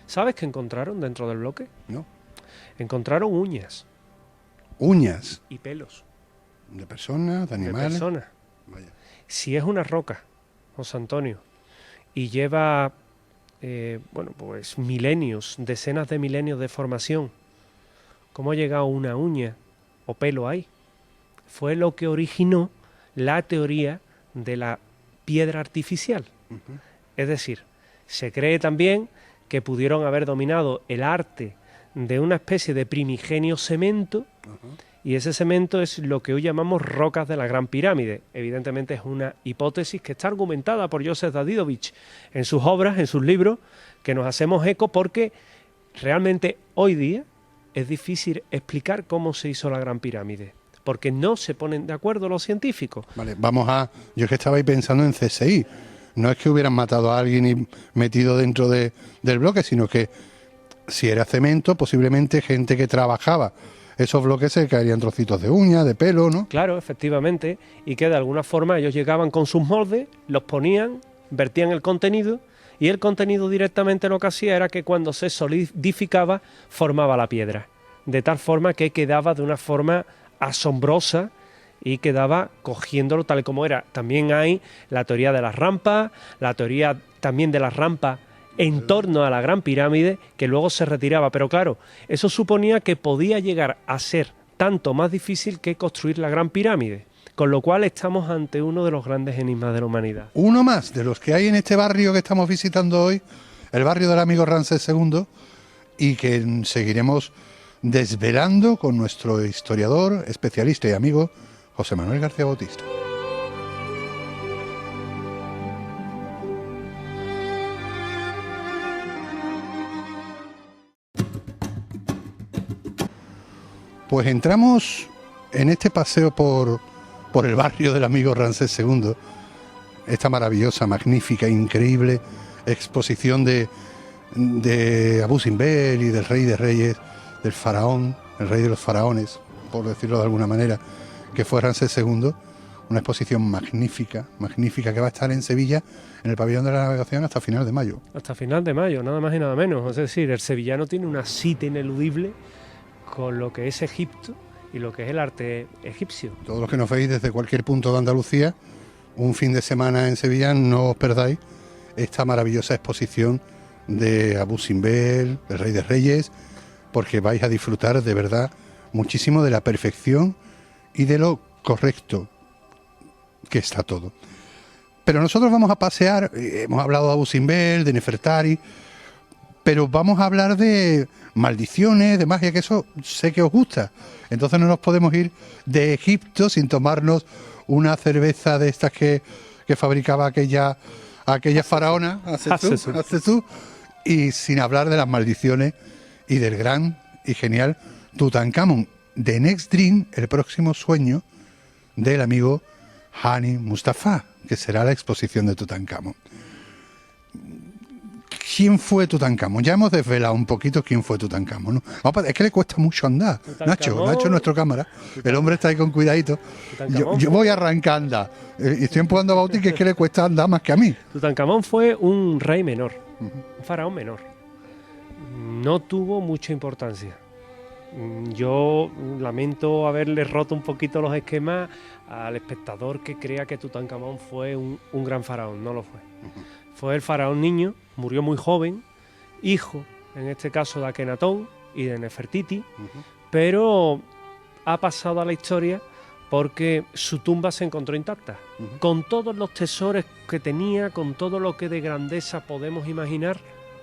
¿Sabes qué encontraron dentro del bloque? No. Encontraron uñas. Uñas. Y pelos. De personas, de animales. De personas. Vaya. Si es una roca, José Antonio, y lleva, bueno, pues milenios, decenas de milenios de formación, ¿cómo ha llegado una uña o pelo ahí? Fue lo que originó la teoría de la piedra artificial. Es decir, se cree también que pudieron haber dominado el arte de una especie de primigenio cemento, y ese cemento es lo que hoy llamamos rocas de la Gran Pirámide. Evidentemente es una hipótesis que está argumentada por Joseph Dadidovich en sus obras, en sus libros, que nos hacemos eco porque realmente hoy día es difícil explicar cómo se hizo la Gran Pirámide, porque no se ponen de acuerdo los científicos. Vale, vamos a... Yo es que estaba ahí pensando en CSI. No es que hubieran matado a alguien y metido dentro del bloque, sino que si era cemento, posiblemente gente que trabajaba esos bloques se caerían trocitos de uña, de pelo, ¿no? Claro, efectivamente, y que de alguna forma ellos llegaban con sus moldes, los ponían, vertían el contenido, y el contenido directamente lo que hacía era que cuando se solidificaba formaba la piedra, de tal forma que quedaba de una forma asombrosa y quedaba cogiéndolo tal y como era. También hay la teoría de las rampas, la teoría también de las rampas en torno a la Gran Pirámide, que luego se retiraba. Pero claro, eso suponía que podía llegar a ser tanto más difícil que construir la Gran Pirámide. Con lo cual estamos ante uno de los grandes enigmas de la humanidad. Uno más de los que hay en este barrio que estamos visitando hoy, el barrio del amigo Ramsés II, y que seguiremos desvelando con nuestro historiador, especialista y amigo, José Manuel García Bautista. Pues entramos en este paseo por el barrio del amigo Ramsés II, esta maravillosa, magnífica, increíble exposición de Abu Simbel y del rey de reyes, del faraón, el rey de los faraones, por decirlo de alguna manera, que fue Ramsés II, una exposición magnífica, magnífica, que va a estar en Sevilla, en el pabellón de la navegación, hasta final de mayo. Hasta final de mayo, nada más y nada menos. Es decir, el sevillano tiene una cita ineludible con lo que es Egipto y lo que es el arte egipcio. Todos los que nos veis desde cualquier punto de Andalucía, un fin de semana en Sevilla, no os perdáis esta maravillosa exposición de Abu Simbel, el rey de reyes, porque vais a disfrutar de verdad muchísimo de la perfección y de lo correcto que está todo. Pero nosotros vamos a pasear, hemos hablado de Abu Simbel, de Nefertari, pero vamos a hablar de maldiciones, de magia, que eso sé que os gusta. Entonces no nos podemos ir de Egipto sin tomarnos una cerveza de estas que fabricaba aquella faraona, Hatshepsut, y sin hablar de las maldiciones y del gran y genial Tutankamón. The Next Dream, el próximo sueño del amigo Hani Mustafa, que será la exposición de Tutankamón. ¿Quién fue Tutankamón? Ya hemos desvelado un poquito quién fue Tutankamón, ¿no? Es que le cuesta mucho andar. Nacho es nuestro cámara. El hombre está ahí con cuidadito. Yo voy arrancando. Y estoy empujando a Bauti, que es que le cuesta andar más que a mí. Tutankamón fue un rey menor, un faraón menor. No tuvo mucha importancia. Yo lamento haberle roto un poquito los esquemas al espectador que crea que Tutankamón fue un gran faraón. No lo fue. Fue el faraón niño, murió muy joven, hijo, en este caso, de Akenatón y de Nefertiti, pero ha pasado a la historia porque su tumba se encontró intacta, con todos los tesoros que tenía, con todo lo que de grandeza podemos imaginar,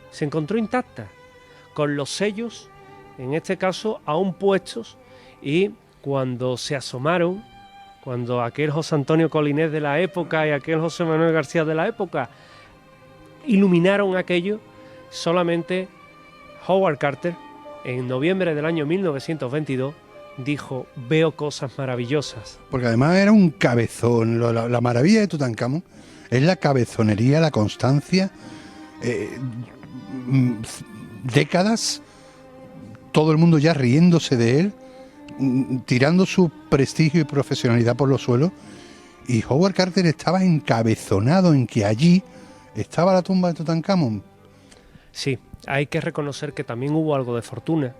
se encontró intacta, con los sellos, en este caso, aún puestos, y cuando se asomaron, cuando aquel José Antonio Colinés de la época y aquel José Manuel García de la época iluminaron aquello, solamente Howard Carter, en noviembre del año 1922, dijo: veo cosas maravillosas. Porque además era un cabezón. La maravilla de Tutankamón es la cabezonería, la constancia, décadas, todo el mundo ya riéndose de él, tirando su prestigio y profesionalidad por los suelos, y Howard Carter estaba encabezonado en que allí estaba la tumba de Tutankamón. Sí, hay que reconocer que también hubo algo de fortuna,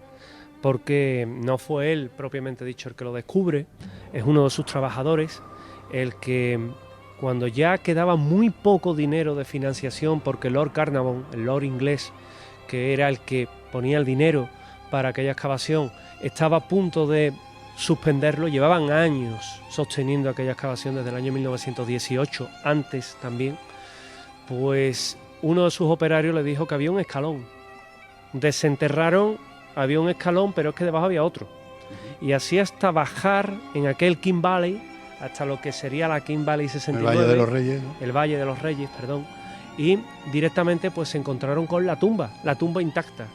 porque no fue él propiamente dicho el que lo descubre, es uno de sus trabajadores el que, cuando ya quedaba muy poco dinero de financiación, porque Lord Carnarvon, el Lord inglés, que era el que ponía el dinero para aquella excavación, estaba a punto de suspenderlo, llevaban años sosteniendo aquella excavación desde el año 1918, antes también, pues uno de sus operarios le dijo que había un escalón. Desenterraron, había un escalón, pero es que debajo había otro. Y así hasta bajar en aquel King Valley, hasta lo que sería la King Valley 69. El Valle de los Reyes, ¿no? El Valle de los Reyes, perdón. Y directamente pues se encontraron con la tumba intacta.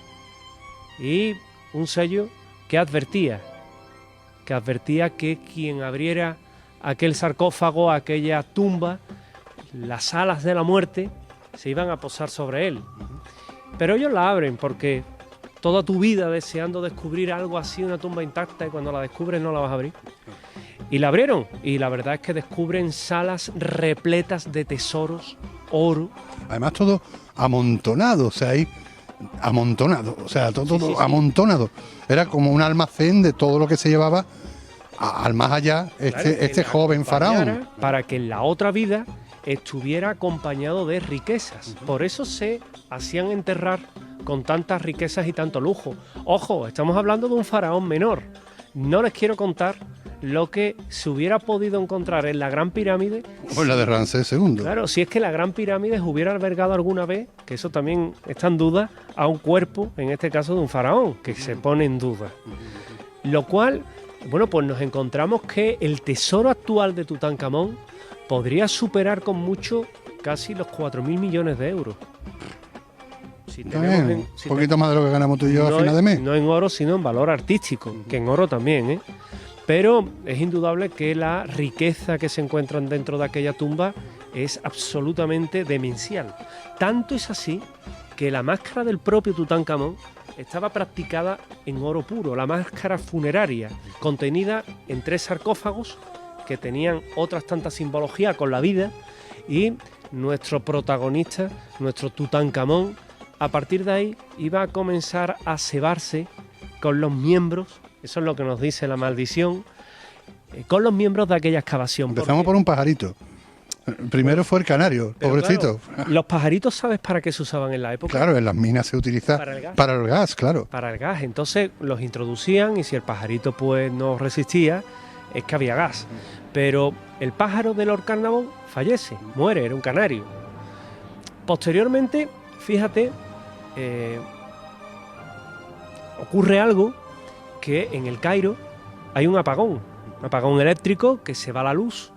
Y un sello que advertía que quien abriera aquel sarcófago, aquella tumba, las alas de la muerte se iban a posar sobre él. Pero ellos la abren porque toda tu vida deseando descubrir algo así, una tumba intacta, y cuando la descubres no la vas a abrir. Y la abrieron, y la verdad es que descubren salas repletas de tesoros, oro. Además todo amontonado, o sea, ahí amontonado, o sea, todo sí. amontonado. Era como un almacén de todo lo que se llevaba al más allá, Claro, que este la joven faraón. acompañara para que en la otra vida estuviera acompañado de riquezas. Por eso se hacían enterrar con tantas riquezas y tanto lujo. Ojo, estamos hablando de un faraón menor. No les quiero contar lo que se hubiera podido encontrar en la Gran Pirámide. O la de Ramsés II. Claro, si es que la Gran Pirámide hubiera albergado alguna vez, que eso también está en duda, a un cuerpo, en este caso de un faraón, que se pone en duda. Lo cual, bueno, pues nos encontramos que el tesoro actual de Tutankamón podría superar con mucho casi los 4.000 millones de euros. Si tenemos Un poquito más de lo que ganamos tú y yo a final de mes. no en oro, sino en valor artístico, que en oro también, ¿eh? Pero es indudable que la riqueza que se encuentran dentro de aquella tumba es absolutamente demencial. Tanto es así que la máscara del propio Tutankamón estaba practicada en oro puro, la máscara funeraria, contenida en 3 sarcófagos que tenían otras tantas simbologías con la vida, y nuestro protagonista, nuestro Tutankamón, a partir de ahí iba a comenzar a cebarse con los miembros, eso es lo que nos dice la maldición, con los miembros de aquella excavación. Empezamos por un pajarito. Primero fue el canario, Pero pobrecito. claro, los pajaritos, ¿sabes para qué se usaban en la época? Claro, en las minas se utiliza para el gas, claro. Para el gas. Entonces los introducían y si el pajarito pues no resistía, es que había gas. Pero el pájaro de Lord Carnarvon fallece, muere, era un canario. Posteriormente, fíjate, ocurre algo, que en el Cairo hay un apagón eléctrico, que se va la luz,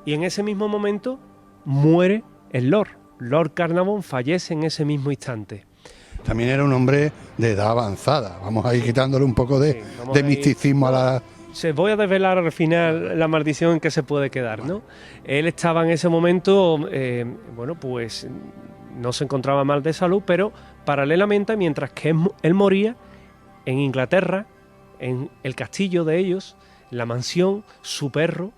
y en ese mismo momento muere el Lord Carnarvon fallece en ese mismo instante. También era un hombre de edad avanzada. Vamos a ir quitándole un poco de misticismo a la... Se voy a desvelar al final la maldición en que se puede quedar, ¿no? Él estaba en ese momento, bueno, pues no se encontraba mal de salud, pero paralelamente, mientras que él moría, en Inglaterra, en el castillo de ellos, la mansión, su perro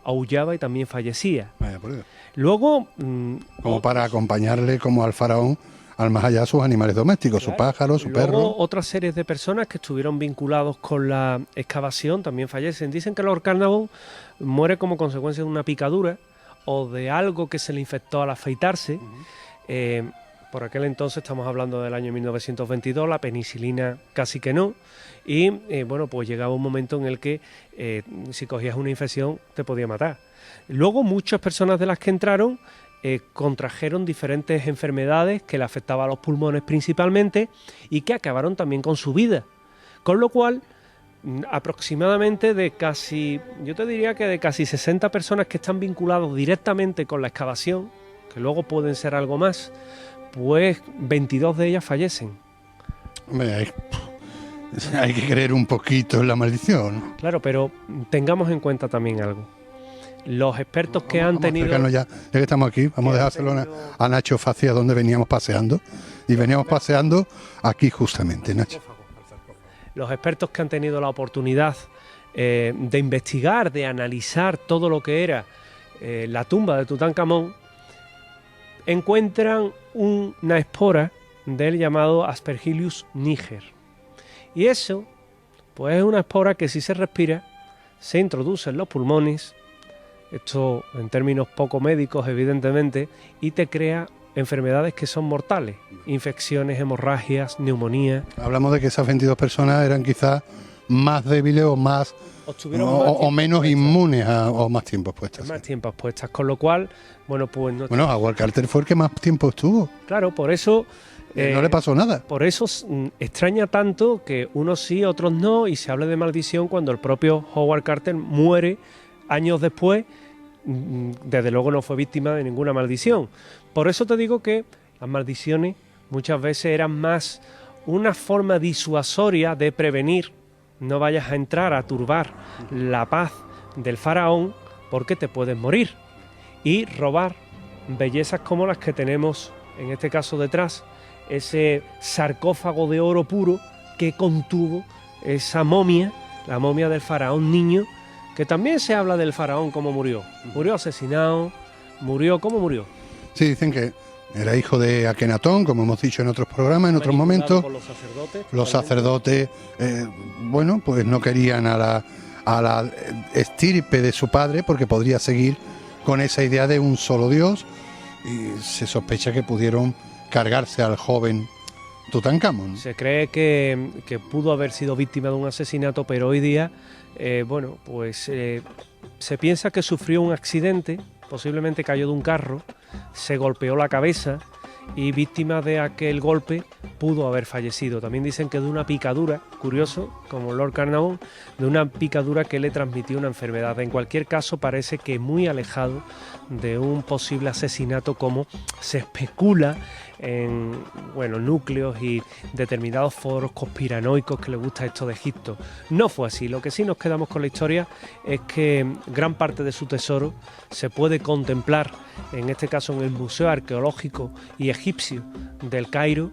aullaba y también fallecía. Vaya por Dios. Luego... como para acompañarle como al faraón, al más allá, sus animales domésticos, claro, su pájaro, su perro. Luego otras series de personas que estuvieron vinculados con la excavación también fallecen. Dicen que Lord Carnarvon muere como consecuencia de una picadura o de algo que se le infectó al afeitarse. Por aquel entonces, estamos hablando del año 1922, la penicilina casi que no, y bueno, pues llegaba un momento en el que si cogías una infección te podía matar. Luego muchas personas de las que entraron contrajeron diferentes enfermedades que le afectaban a los pulmones principalmente y que acabaron también con su vida, con lo cual aproximadamente de casi, yo te diría que de casi 60 personas que están vinculados directamente con la excavación, que luego pueden ser algo más, pues 22 de ellas fallecen. Hombre, hay que creer un poquito en la maldición. Claro, pero tengamos en cuenta también algo. Los expertos que han tenido... Ya que estamos aquí, vamos a dejárselo a Nacho Facia, donde veníamos paseando. Y veníamos paseando aquí justamente, Nacho. Los expertos que han tenido la oportunidad de investigar, de analizar todo lo que era la tumba de Tutankamón, encuentran una espora del llamado Aspergillus niger. Y eso, pues es una espora que si se respira, se introduce en los pulmones, esto en términos poco médicos evidentemente, y te crea enfermedades que son mortales, infecciones, hemorragias, neumonía. Hablamos de que esas 22 personas eran quizás más débiles o más... o menos inmunes o más tiempo expuestas. Más tiempo expuestas, con lo cual, bueno, pues... Bueno, Howard Carter fue el que más tiempo estuvo. Claro, por eso... no le pasó nada. Por eso extraña tanto que unos sí, otros no, y se hable de maldición cuando el propio Howard Carter muere años después. Desde luego no fue víctima de ninguna maldición. Por eso te digo que las maldiciones muchas veces eran más una forma disuasoria de prevenir. No vayas a entrar a turbar la paz del faraón porque te puedes morir y robar bellezas como las que tenemos en este caso detrás, ese sarcófago de oro puro que contuvo esa momia, la momia del faraón niño, que también se habla del faraón como murió. Murió asesinado, ¿cómo murió? Sí, dicen que era hijo de Akenatón, como hemos dicho en otros programas, en otros momentos. Por los sacerdotes. Los sacerdotes, bueno, pues no querían a a la estirpe de su padre, porque podría seguir con esa idea de un solo Dios, y se sospecha que pudieron cargarse al joven Tutankamón. Se cree que pudo haber sido víctima de un asesinato, pero hoy día, se piensa que sufrió un accidente, posiblemente cayó de un carro, se golpeó la cabeza y víctima de aquel golpe pudo haber fallecido. También dicen que de una picadura, curioso, como Lord Carnarvon, de una picadura que le transmitió una enfermedad. En cualquier caso, parece que muy alejado de un posible asesinato como se especula en núcleos y determinados foros conspiranoicos que le gusta esto de Egipto. No fue así. Lo que sí nos quedamos con la historia es que gran parte de su tesoro se puede contemplar, en este caso en el Museo Arqueológico y Egipcio del Cairo,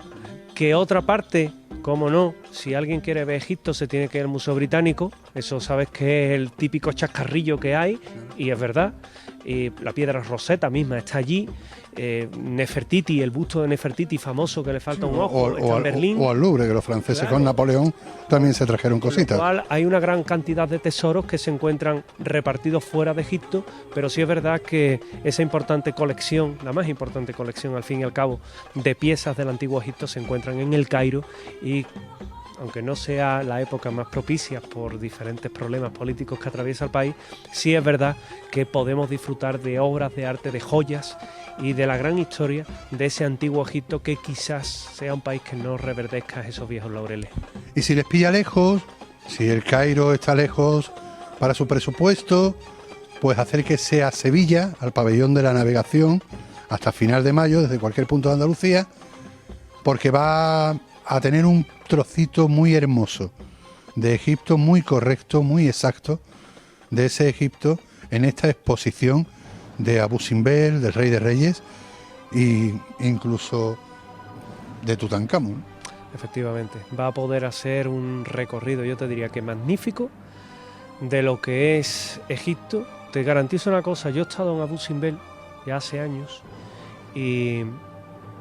que otra parte, cómo no, si alguien quiere ver Egipto se tiene que ir al Museo Británico, eso sabes que es el típico chascarrillo que hay, y es verdad. La piedra Rosetta misma está allí, Nefertiti, el busto de Nefertiti famoso que le falta un ojo, está en Berlín. O al Louvre, que los franceses, claro, con Napoleón también se trajeron cositas. Con lo cual hay una gran cantidad de tesoros que se encuentran repartidos fuera de Egipto, pero sí es verdad que esa importante colección, la más importante colección al fin y al cabo, de piezas del antiguo Egipto se encuentran en el Cairo, y aunque no sea la época más propicia por diferentes problemas políticos que atraviesa el país, sí es verdad que podemos disfrutar de obras de arte, de joyas y de la gran historia de ese antiguo Egipto, que quizás sea un país que no reverdezca esos viejos laureles. Y si les pilla lejos, si el Cairo está lejos para su presupuesto, pues acérquese a Sevilla, al pabellón de la navegación, hasta final de mayo, desde cualquier punto de Andalucía, porque va a tener un trocito muy hermoso de Egipto, muy correcto, muy exacto, de ese Egipto en esta exposición de Abu Simbel, del Rey de Reyes, e incluso de Tutankamón. Efectivamente, va a poder hacer un recorrido, yo te diría que magnífico, de lo que es Egipto. Te garantizo una cosa, yo he estado en Abu Simbel ya hace años, y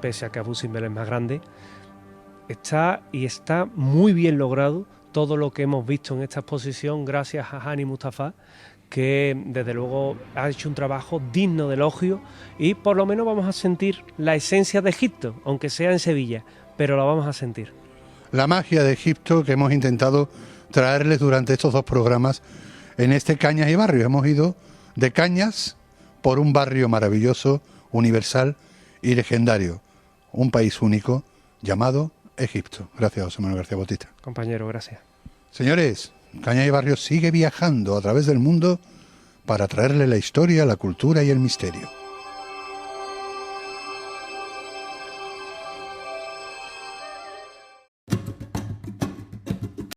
pese a que Abu Simbel es más grande, está muy bien logrado todo lo que hemos visto en esta exposición, gracias a Hani Mustafa, que desde luego ha hecho un trabajo digno de elogio, y por lo menos vamos a sentir la esencia de Egipto, aunque sea en Sevilla, pero la vamos a sentir. La magia de Egipto que hemos intentado traerles durante estos dos programas en este Cañas y Barrios. Hemos ido de Cañas por un barrio maravilloso, universal y legendario, un país único llamado Egipto. Gracias, José Manuel García Bautista. Compañero, gracias. Señores, Cañas y Barrios sigue viajando a través del mundo para traerle la historia, la cultura y el misterio.